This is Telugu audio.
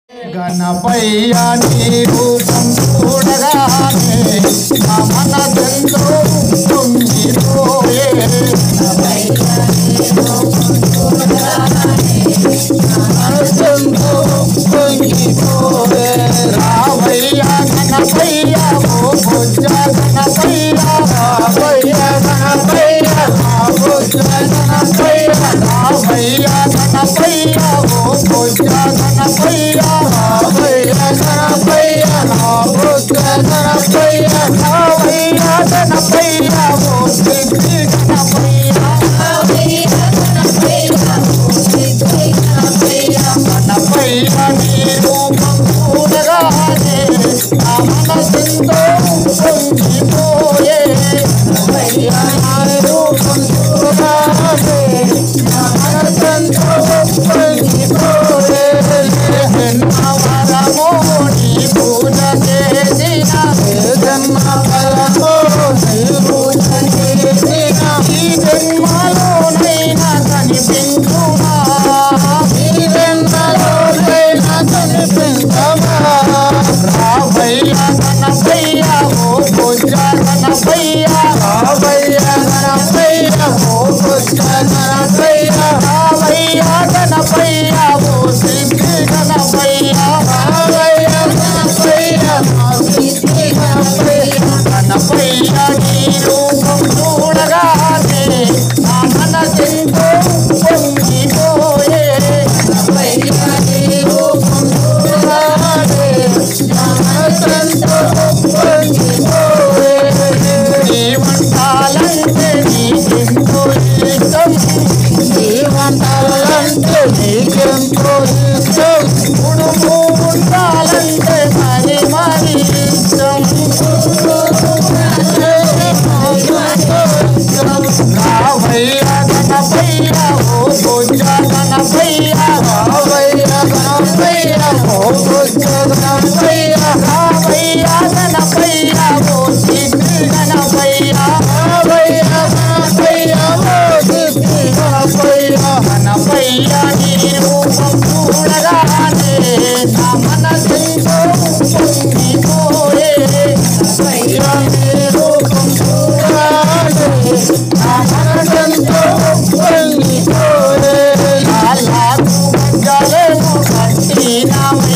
గణపయ్య నీ రూపం చూడగానే నా మనసెంతో పొంగిపోయే రావయ్య గణపయ్య ఓ బుజ్జ గణపయ్య రావయ్య గణపయ్య ఓ బుజ్జ గణపయ్య రావయ్య గణపయ్య ఓ బుజ్జ గణపయ్య రావయ్య గణపయ్య ఓ బుజ్జ గణపయ్య రావయ్య గణపయ్య ఓ సిద్ధి గణపయ్య రావయ్య గణపయ్య ఓ సిద్ధి గణపయ్య గణపయ్య నీ రూపం చూడగానే నా మనసెంతో పొంగిపోయే గణపయ్య నీ రూపం చూడగానే నా మనసెంతో పొంగిపోయే జన్మవరమో నీ పూజ చేసిన జన్మ ఫలమో నీ పూజ చేసిన ఈ జన్మలోనైనా కనిపించుమా ఈ జన్మలోనైనా కనిపించమా రావయ్య గణపయ్య ఓ బుజ్జ గణపయ్య రావయ్య గణపయ్య ఓ బుజ్జ గణపయ్య రావయ్య గణపయ్య ఓ సిద్ధి గణపయ్య రావయ్య గణపయ్య ఓ సిద్ధి గణపయ్య గణపయ్య నీ రూపం చూడగానే నా మనసెంతో పొంగిపోయే గణపయ్య నీ రూపం చూడగానే నా మనసెంతో పొంగిపోయే నీ వంటాలంటే నీకెంతో ఇష్టం నీ వంటాలంటే నీకెంతో ఇష్టం ఉడుము ఉండాలంటే మరి మరి ఇష్టం రావయ్య గణపయ్య ఓ బుజ్జ గణపయ్య రావయ్య గణపయ్య ఓ బుజ్జ గణపయ్య రావయ్య గణపయ్య ఓ సిద్ధి గణపయ్య రావయ్య గణపయ్య ఓ సిద్ధి గణపయ్య గణపయ్య నీ రూపం చూడగానే నా మనసెంతో పొంగిపోయే గణపయ్య నీ రూపం చూడగానే నా మనసెంతో పొంగిపోయే నాలుగు గజ్జలేమో కట్టినామే